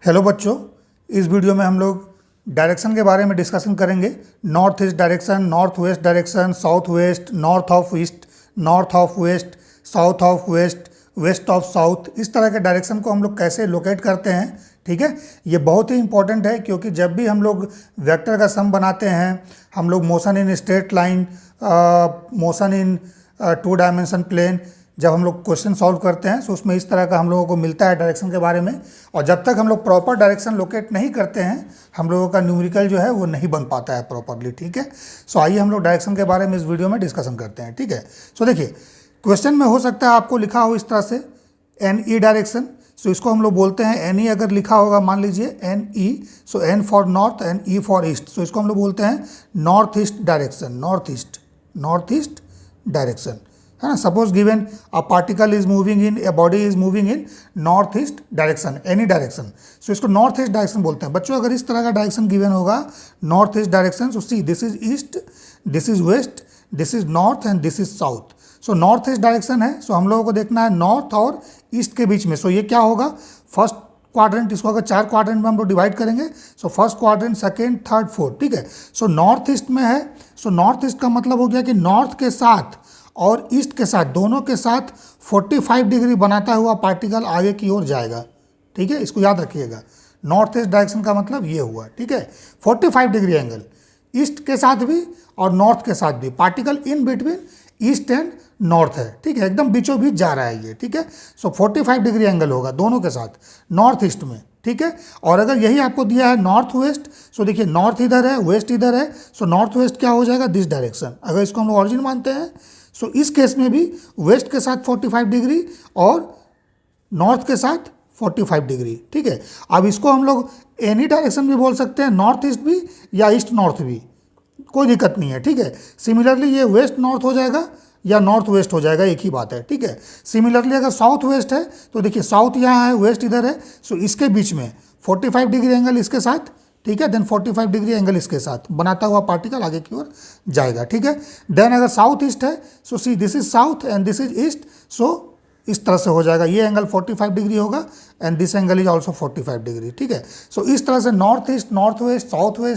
Hello बच्चों, इस video में हम लोग डायरेक्शन के बारे में डिस्कशन करेंगे। North east direction, north west direction, south west, north of east, north of west, south of west, west of south. इस तरह के डायरेक्शन को हम लोग कैसे लोकेट करते हैं, ठीक है। ये बहुत ही इंपॉर्टेंट है क्योंकि जब भी हम लोग वेक्टर का सम बनाते हैं, हम लोग motion in straight line, motion in two dimension plane, जब हम लोग क्वेश्चन सॉल्व करते हैं तो उसमें इस तरह का हम लोगों को मिलता है डायरेक्शन के बारे में। और जब तक हम लोग प्रॉपर डायरेक्शन लोकेट नहीं करते हैं, हम लोगों का न्यूमेरिकल जो है वो नहीं बन पाता है प्रॉपरली, ठीक है। सो आइए हम लोग डायरेक्शन के बारे में इस वीडियो में डिस्कशन करते हैं, ठीक है। सो देखिए, क्वेश्चन में हो सकता है आपको लिखा हो इस तरह से एन ई डायरेक्शन। सो इसको हम लोग बोलते हैं एन ई। अगर लिखा होगा मान लीजिए N E, so N for north and E for east, so इसको हम लोग बोलते हैं north east direction. North east direction है ना। Suppose given a particle is moving in, a body is moving in north east direction, any direction, so इसको north east direction बोलते हैं। बच्चों अगर इस तरह का डायरेक्शन गिवन होगा north east direction, so see this is east, this is west, this is north and this is south. So north east direction है, सो हम लोगों को देखना है नॉर्थ और ईस्ट के बीच में। सो ये क्या होगा, फर्स्ट क्वाड्रेंट, इसको अगर 4 क्वाड्रेंट में हम लोग डिवाइड करेंगे, so first quadrant, second, third, fourth, ठीक है। सो नॉर्थ ईस्ट में है, सो नॉर्थ ईस्ट का मतलब हो गया कि नॉर्थ के साथ और ईस्ट के साथ, दोनों के साथ 45 डिग्री बनाता हुआ पार्टिकल आगे की ओर जाएगा, ठीक है। इसको याद रखिएगा, नॉर्थ ईस्ट डायरेक्शन का मतलब ये हुआ, ठीक है। 45 डिग्री एंगल ईस्ट के साथ भी और नॉर्थ के साथ भी, particle in between east and north है, ठीक है, एकदम बीचों बीच जा रहा है ये, ठीक है। सो 45 डिग्री एंगल होगा दोनों के साथ नॉर्थ ईस्ट में, ठीक है। और अगर यही आपको दिया है नॉर्थ वेस्ट, सो देखिए नॉर्थ इधर है, वेस्ट इधर है, सो नॉर्थ वेस्ट क्या हो जाएगा, दिस डायरेक्शन। अगर इसको हम लोग ऑरिजिन मानते हैं, सो इस केस में भी वेस्ट के साथ 45 डिग्री और नॉर्थ के साथ 45 डिग्री, ठीक है। अब इसको हम लोग एनी डायरेक्शन भी बोल सकते हैं, नॉर्थ ईस्ट भी या ईस्ट नॉर्थ भी, कोई दिक्कत नहीं है, ठीक है। सिमिलरली ये वेस्ट नॉर्थ हो जाएगा या नॉर्थ वेस्ट हो जाएगा, एक ही बात है, ठीक है। सिमिलरली अगर साउथ वेस्ट है तो देखिए साउथ यहाँ है, वेस्ट इधर है, सो इसके बीच में 45 डिग्री एंगल इसके साथ, ठीक है, देन 45 डिग्री एंगल इसके साथ बनाता हुआ पार्टिकल आगे की ओर जाएगा, ठीक है। देन अगर साउथ ईस्ट है, so see this is south and this is east, so इस तरह से हो जाएगा, ये एंगल 45 डिग्री होगा and this angle is also 45 degree, ठीक है। सो इस तरह से north east, north west,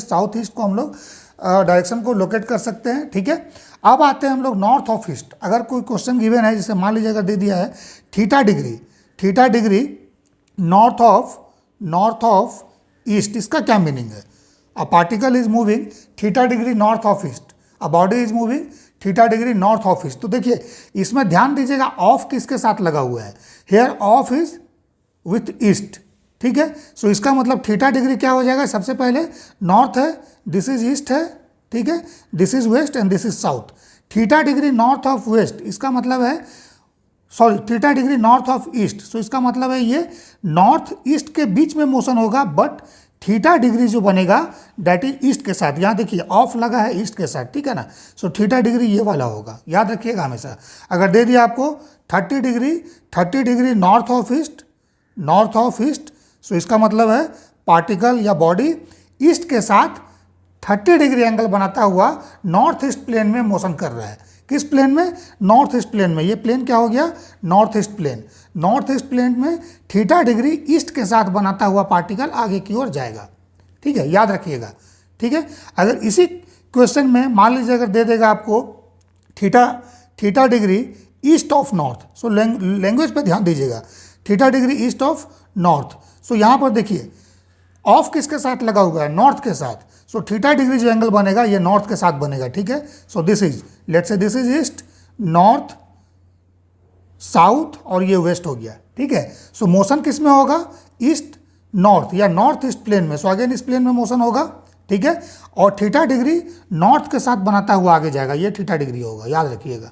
south east को हम लोग डायरेक्शन को लोकेट कर सकते हैं, ठीक है। अब आते हैं हम लोग नॉर्थ ऑफ ईस्ट। अगर कोई क्वेश्चन गिवन है, जैसे मान लीजिए अगर दे दिया है theta degree north of east, इसका क्या मीनिंग है। अ particle is moving theta degree north of east, a body is moving theta degree north of east. तो देखिए इसमें ध्यान दीजिएगा ऑफ किसके साथ लगा हुआ है, here of is with east, ठीक है। सो इसका मतलब थीटा डिग्री क्या हो जाएगा, सबसे पहले नॉर्थ है, दिस इज ईस्ट है, ठीक है, this is west and this is south. Theta degree north of west, इसका मतलब है, sorry, theta degree north of east, so इसका मतलब है ये नॉर्थ ईस्ट के बीच में मोशन होगा, बट थीटा डिग्री जो बनेगा दैट इज ईस्ट के साथ। यहाँ देखिए ऑफ लगा है ईस्ट के साथ, ठीक है ना। सो थीटा डिग्री ये वाला होगा, याद रखिएगा हमेशा। अगर दे दिया आपको 30 degree north of east, so इसका मतलब है पार्टिकल या बॉडी ईस्ट के साथ 30 डिग्री एंगल बनाता हुआ नॉर्थ ईस्ट प्लेन में मोशन कर रहा है। किस प्लेन में, नॉर्थ ईस्ट प्लेन में। ये प्लेन क्या हो गया, north east plane. North east plane में थीटा डिग्री ईस्ट के साथ बनाता हुआ पार्टिकल आगे की ओर जाएगा, ठीक है, याद रखिएगा, ठीक है। अगर इसी क्वेश्चन में मान लीजिए अगर दे देगा आपको theta degree east of north, so language पे ध्यान दीजिएगा, theta degree east of north. So यहाँ पर देखिए ऑफ किसके साथ लगा हुआ है, नॉर्थ के साथ। सो थीटा डिग्री जो एंगल बनेगा ये नॉर्थ के साथ बनेगा, ठीक है। सो this is, let's say this is east, north, south और ये वेस्ट हो गया, ठीक है। सो मोशन किस में होगा, ईस्ट नॉर्थ या नॉर्थ ईस्ट प्लेन में। सो अगेन इस प्लेन में मोशन होगा, ठीक है, और थीटा डिग्री नॉर्थ के साथ बनाता हुआ आगे जाएगा, ये थीटा डिग्री होगा, याद रखिएगा,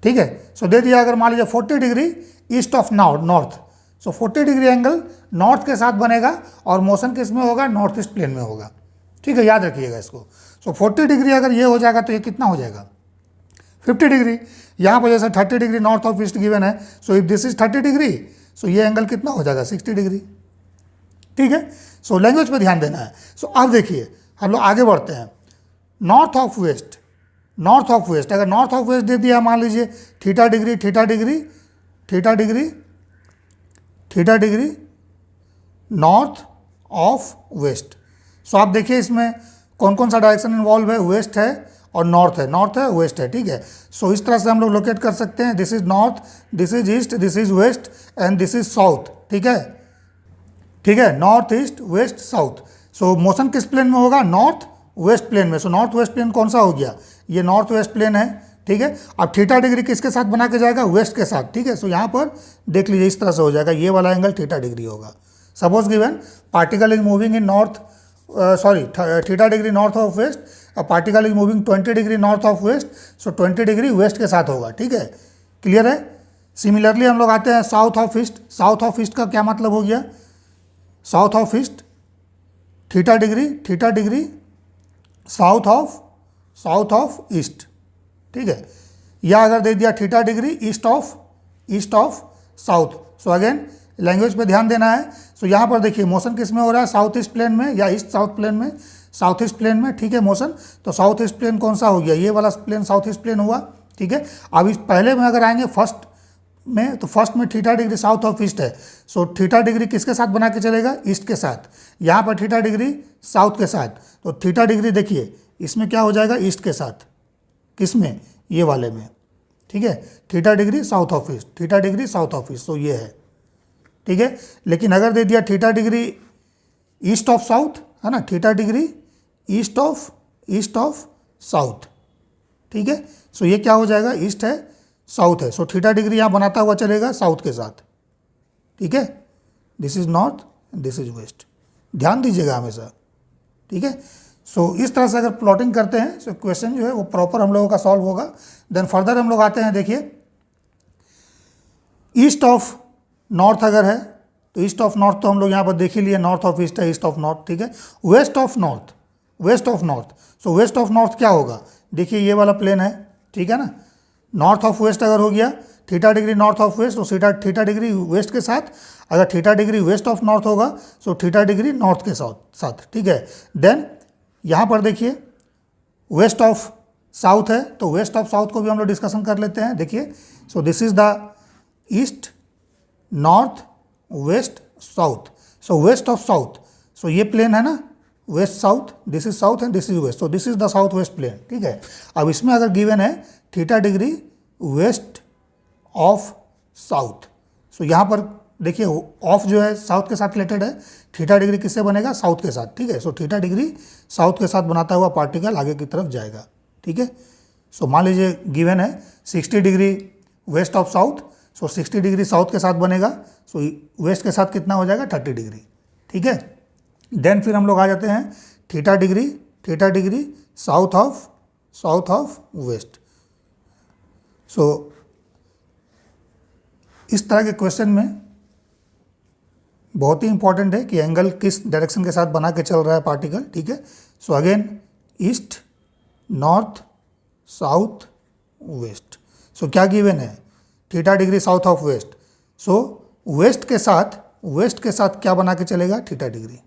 ठीक है। सो दे दिया अगर मान लीजिए 40 degree east of north, so 40 degree angle north के साथ बनेगा और मोशन किस में होगा, नॉर्थ ईस्ट प्लेन में होगा, ठीक है, याद रखिएगा इसको। सो 40 डिग्री अगर ये हो जाएगा तो ये कितना हो जाएगा, 50 डिग्री। यहाँ पर जैसे 30 degree north of east given है, so if this is 30 degree, so ये एंगल कितना हो जाएगा, 60 डिग्री, ठीक है। सो लैंग्वेज पे ध्यान देना है। सो अब देखिए हम लोग आगे बढ़ते हैं, नॉर्थ ऑफ वेस्ट। अगर नॉर्थ ऑफ वेस्ट दे दिया मान लीजिए theta degree north of west. So आप देखिए इसमें कौन कौन सा डायरेक्शन इन्वॉल्व है, वेस्ट है और नॉर्थ है, वेस्ट है, ठीक है। सो इस तरह से हम लोग लोकेट कर सकते हैं, this is north, this is east, this is west and this is south, ठीक है, ठीक है, north east west south. So motion किस प्लेन में होगा, नॉर्थ वेस्ट प्लेन में। सो नॉर्थ वेस्ट प्लेन कौन सा हो गया, ये नॉर्थ वेस्ट प्लेन है, ठीक है। अब थीटा डिग्री किसके साथ बना के जाएगा, वेस्ट के साथ, ठीक है। सो यहाँ पर देख लीजिए इस तरह से हो जाएगा, ये वाला एंगल थीटा डिग्री होगा। Suppose given particle is moving in north theta degree north of west, particle is moving 20 degree north of west, so 20 degree west के साथ होगा, ठीक है, क्लियर है। सिमिलरली हम लोग आते हैं south of east. South of east का क्या मतलब हो गया, south of east theta degree south of east, ठीक है। या अगर दे दिया theta degree east of south. So again language पे ध्यान देना है। सो यहाँ पर देखिए मोशन किस में हो रहा है, साउथ ईस्ट प्लेन में या ईस्ट साउथ प्लेन में, साउथ ईस्ट प्लेन में, ठीक है मोशन। तो साउथ ईस्ट प्लेन कौन सा हो गया, ये वाला प्लेन साउथ ईस्ट प्लेन हुआ, ठीक है। अब इस पहले में अगर आएंगे फर्स्ट में, तो फर्स्ट में theta degree south of east है। सो थीटा डिग्री किसके साथ बना के चलेगा, ईस्ट के साथ। यहाँ पर थीटा डिग्री साउथ के साथ, तो थीटा डिग्री देखिए इसमें क्या हो जाएगा, ईस्ट के साथ, किसमें, ये वाले में, ठीक है। Theta degree south of east, theta degree south of east, तो ये है, ठीक है। लेकिन अगर दे दिया theta degree east of south, है ना, theta degree east of south, ठीक है। सो ये क्या हो जाएगा, ईस्ट है साउथ है, सो थीटा डिग्री यहाँ बनाता हुआ चलेगा साउथ के साथ, ठीक है। This is north, this is west, ध्यान दीजिएगा हमेशा, ठीक है। सो इस तरह से अगर प्लॉटिंग करते हैं सो क्वेश्चन जो है वो प्रॉपर हम लोगों का सॉल्व होगा। देन फर्दर हम लोग आते हैं, देखिए ईस्ट ऑफ नॉर्थ अगर है तो ईस्ट ऑफ नॉर्थ तो हम लोग यहाँ पर देख ही लिए, नॉर्थ ऑफ ईस्ट है, ईस्ट ऑफ नॉर्थ, ठीक है। West of north, so west of north क्या होगा, देखिए ये वाला प्लेन है, ठीक है ना। नॉर्थ ऑफ वेस्ट अगर हो गया, theta degree north of west, तो थीटा डिग्री वेस्ट के साथ, अगर theta degree west of north होगा सो थीटा डिग्री नॉर्थ के साथ, ठीक है। देन यहाँ पर देखिए वेस्ट ऑफ साउथ है, तो वेस्ट ऑफ साउथ को भी हम लोग डिस्कशन कर लेते हैं। देखिए so this is the east north west south, so west of south, so ये प्लेन है ना, west south, this is south and this is west, so this is the south west plane, ठीक है। अब इसमें अगर गिवन है theta degree west of south, so यहाँ पर देखिए ऑफ जो है साउथ के साथ रिलेटेड है, थीटा डिग्री किससे बनेगा, साउथ के साथ, ठीक है। सो थीटा डिग्री साउथ के साथ बनाता हुआ पार्टिकल आगे की तरफ जाएगा, ठीक है। सो मान लीजिए गिवन है 60 degree west of south, so 60 degree south के साथ बनेगा, सो वेस्ट के साथ कितना हो जाएगा, 30 डिग्री, ठीक है। देन फिर हम लोग आ जाते हैं theta degree south of west. So इस तरह के क्वेश्चन में बहुत ही इंपॉर्टेंट है कि एंगल किस डायरेक्शन के साथ बना के चल रहा है पार्टिकल, ठीक है। So again east north south west, so क्या गिवन है, theta degree south of west, so west के साथ क्या बना के चलेगा, थीटा डिग्री,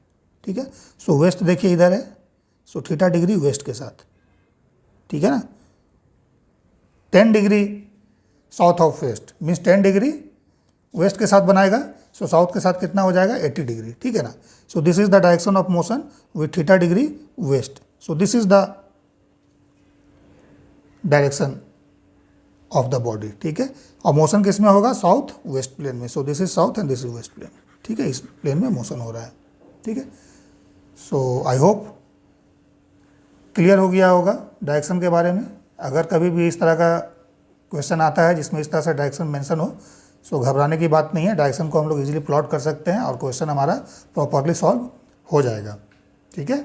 ठीक है। सो वेस्ट देखिए इधर है, सो थीटा डिग्री वेस्ट के साथ, ठीक है ना। 10 degree south of west means 10 degree west के साथ बनाएगा, सो साउथ के साथ कितना हो जाएगा, 80 डिग्री, ठीक है ना। सो this is the direction of motion with theta degree waste, so this is the direction of the body, ठीक है। और मोशन किस में होगा, साउथ वेस्ट प्लेन में, so this is south and this is west plane, ठीक है। इस प्लेन में मोशन हो रहा है, ठीक है। सो आई होप क्लियर हो गया होगा डायरेक्शन के बारे में। अगर कभी भी इस तरह का क्वेश्चन आता है जिसमें इस तरह से डायरेक्शन मेंशन हो, सो घबराने की बात नहीं है, डायरेक्शन को हम लोग इजीली प्लॉट कर सकते हैं और क्वेश्चन हमारा प्रॉपरली सॉल्व हो जाएगा, ठीक है।